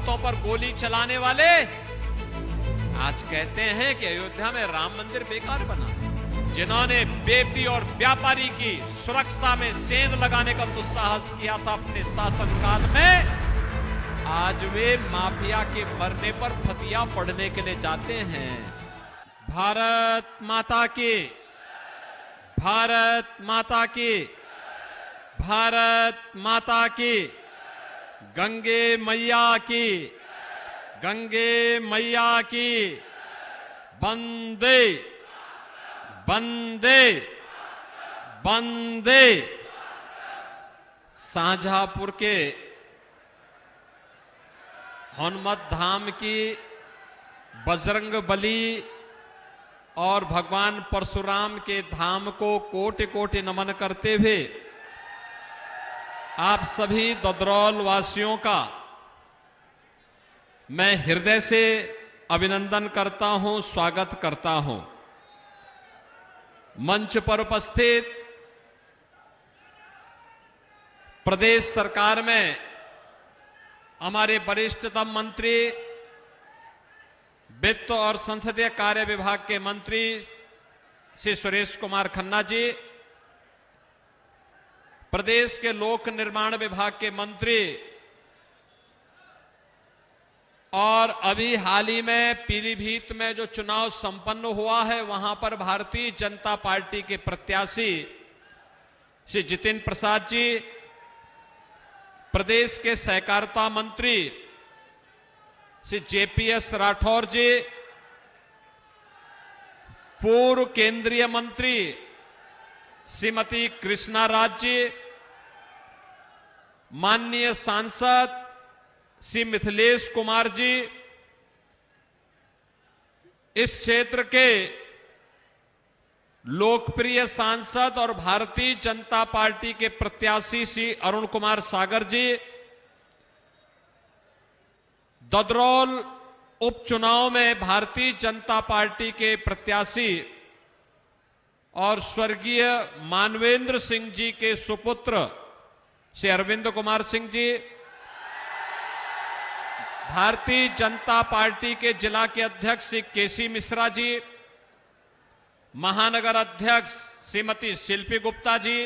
औरतों पर गोली चलाने वाले आज कहते हैं कि अयोध्या में राम मंदिर बेकार बना। जिन्होंने बेटी और व्यापारी की सुरक्षा में सेंध लगाने का दुस्साहस किया था अपने शासनकाल में, आज वे माफिया के मरने पर फतिया पढ़ने के लिए जाते हैं। भारत माता की, भारत माता की, भारत माता की, गंगे मैया की, गंगे मैया की, वंदे वंदे वंदे। शाहजहांपुर के हनुमत धाम की बजरंग बली और भगवान परशुराम के धाम को कोटि कोटि नमन करते हुए आप सभी ददरौल वासियों का मैं हृदय से अभिनंदन करता हूं, स्वागत करता हूं। मंच पर उपस्थित प्रदेश सरकार में हमारे वरिष्ठतम मंत्री, वित्त और संसदीय कार्य विभाग के मंत्री श्री सुरेश कुमार खन्ना जी, प्रदेश के लोक निर्माण विभाग के मंत्री और अभी हाल ही में पीलीभीत में जो चुनाव संपन्न हुआ है वहां पर भारतीय जनता पार्टी के प्रत्याशी श्री जितिन प्रसाद जी, प्रदेश के सहकारिता मंत्री श्री जेपीएस राठौर जी, पूर्व केंद्रीय मंत्री श्रीमती कृष्णा राज जी, माननीय सांसद श्री मिथिलेश कुमार जी, इस क्षेत्र के लोकप्रिय सांसद और भारतीय जनता पार्टी के प्रत्याशी श्री अरुण कुमार सागर जी, ददरौल उपचुनाव में भारतीय जनता पार्टी के प्रत्याशी और स्वर्गीय मानवेंद्र सिंह जी के सुपुत्र श्री अरविंद कुमार सिंह जी, भारतीय जनता पार्टी के जिला के अध्यक्ष श्री केसी मिश्रा जी, महानगर अध्यक्ष श्रीमती शिल्पी गुप्ता जी,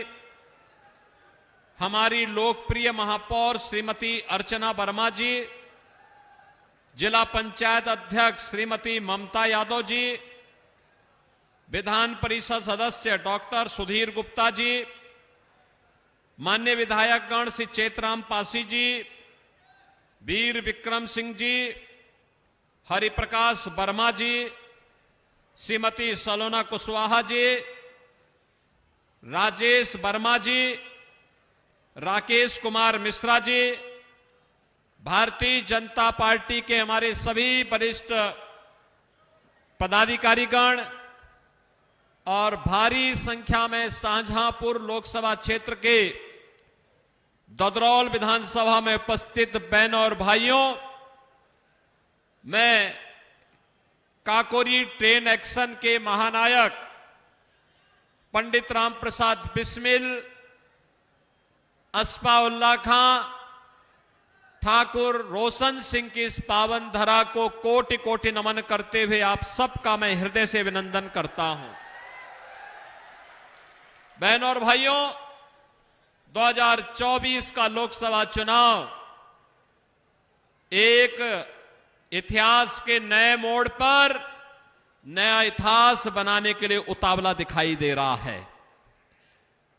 हमारी लोकप्रिय महापौर श्रीमती अर्चना वर्मा जी, जिला पंचायत अध्यक्ष श्रीमती ममता यादव जी, विधान परिषद सदस्य डॉक्टर सुधीर गुप्ता जी, माननीय विधायकगण श्री चेतराम पासी जी, वीर विक्रम सिंह जी, हरिप्रकाश वर्मा जी, श्रीमती सलोना कुशवाहा जी, राजेश वर्मा जी, राकेश कुमार मिश्रा जी, भारतीय जनता पार्टी के हमारे सभी वरिष्ठ पदाधिकारीगण और भारी संख्या में शाहजहांपुर लोकसभा क्षेत्र के ददरौल विधानसभा में उपस्थित बहनों और भाइयों, मैं काकोरी ट्रेन एक्शन के महानायक पंडित राम प्रसाद बिस्मिल, अस्फाउल्लाह खां, ठाकुर रोशन सिंह की इस पावन धरा को कोटि कोटि नमन करते हुए आप सबका मैं हृदय से अभिनंदन करता हूं। बहनों और भाइयों, 2024 का लोकसभा चुनाव एक इतिहास के नए मोड़ पर नया इतिहास बनाने के लिए उतावला दिखाई दे रहा है।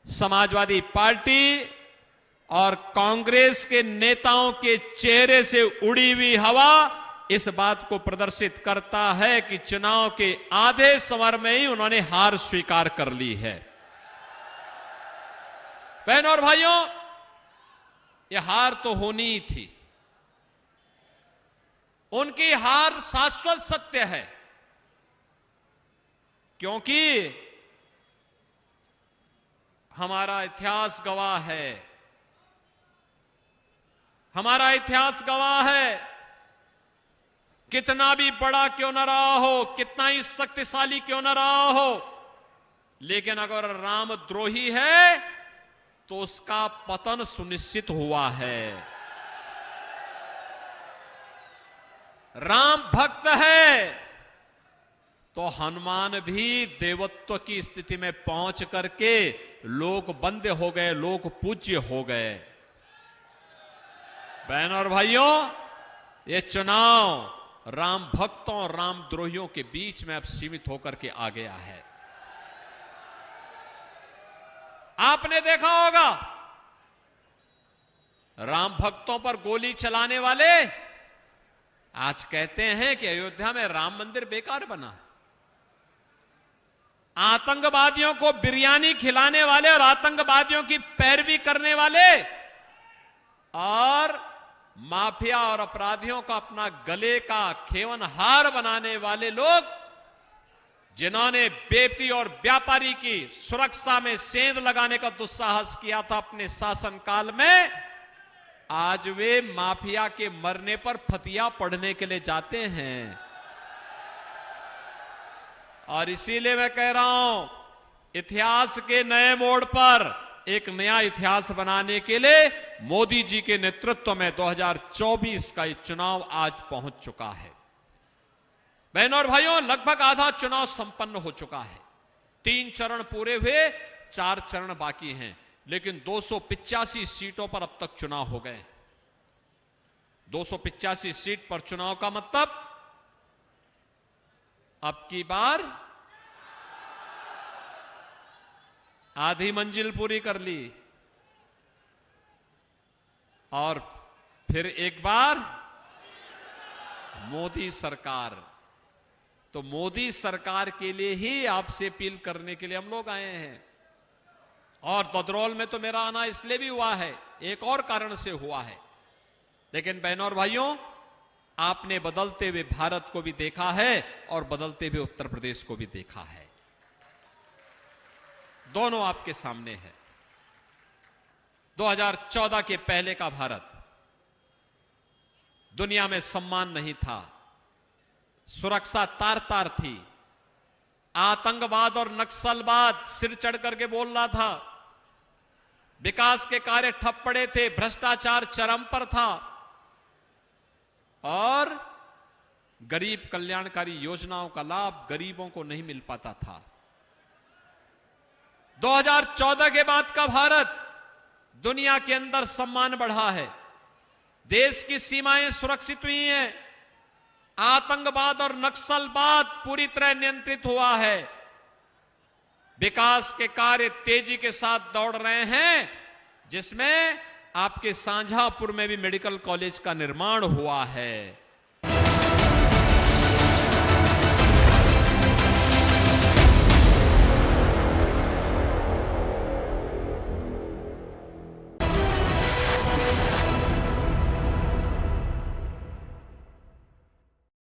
समाजवादी पार्टी और कांग्रेस के नेताओं के चेहरे से उड़ी हुई हवा इस बात को प्रदर्शित करता है कि चुनाव के आधे समय में ही उन्होंने हार स्वीकार कर ली है। बहनों और भाइयों, यह हार तो होनी ही थी। उनकी हार शाश्वत सत्य है, क्योंकि हमारा इतिहास गवाह है, हमारा इतिहास गवाह है, कितना भी बड़ा क्यों न रहा हो, कितना ही शक्तिशाली क्यों न रहा हो, लेकिन अगर रामद्रोही है तो उसका पतन सुनिश्चित हुआ है। राम भक्त है, तो हनुमान भी देवत्व की स्थिति में पहुंच करके लोक बंद हो गए, लोक पूज्य हो गए। बहनों और भाइयों, ये चुनाव राम भक्तों और राम द्रोहियों के बीच में अब सीमित होकर के आ गया है। आपने देखा होगा, राम भक्तों पर गोली चलाने वाले आज कहते हैं कि अयोध्या में राम मंदिर बेकार बना। आतंकवादियों को बिरयानी खिलाने वाले और आतंकवादियों की पैरवी करने वाले और माफिया और अपराधियों का अपना गले का खेवनहार बनाने वाले लोग, जिन्होंने बेटी और व्यापारी की सुरक्षा में सेंध लगाने का दुस्साहस किया था अपने शासनकाल में, आज वे माफिया के मरने पर फतिया पढ़ने के लिए जाते हैं। और इसीलिए मैं कह रहा हूं, इतिहास के नए मोड़ पर एक नया इतिहास बनाने के लिए मोदी जी के नेतृत्व में 2024 का ये चुनाव आज पहुंच चुका है। बहनों और भाइयों, लगभग आधा चुनाव संपन्न हो चुका है। 3 चरण पूरे हुए, 4 चरण बाकी हैं, लेकिन 285 सीटों पर अब तक चुनाव हो गए। 285 सीट पर चुनाव का मतलब अब की बार आधी मंजिल पूरी कर ली और फिर एक बार मोदी सरकार। तो मोदी सरकार के लिए ही आपसे अपील करने के लिए हम लोग आए हैं। और ददरौल में तो मेरा आना इसलिए भी हुआ है, एक और कारण से हुआ है। लेकिन बहनों और भाइयों, आपने बदलते हुए भारत को भी देखा है और बदलते हुए उत्तर प्रदेश को भी देखा है। दोनों आपके सामने है। 2014 के पहले का भारत, दुनिया में सम्मान नहीं था, सुरक्षा तार तार थी, आतंकवाद और नक्सलवाद सिर चढ़ करके बोल रहा था, विकास के कार्य ठप पड़े थे, भ्रष्टाचार चरम पर था और गरीब कल्याणकारी योजनाओं का लाभ गरीबों को नहीं मिल पाता था। 2014 के बाद का भारत, दुनिया के अंदर सम्मान बढ़ा है, देश की सीमाएं सुरक्षित हुई हैं, आतंकवाद और नक्सलवाद पूरी तरह नियंत्रित हुआ है, विकास के कार्य तेजी के साथ दौड़ रहे हैं, जिसमें आपके शाहजहांपुर में भी मेडिकल कॉलेज का निर्माण हुआ है।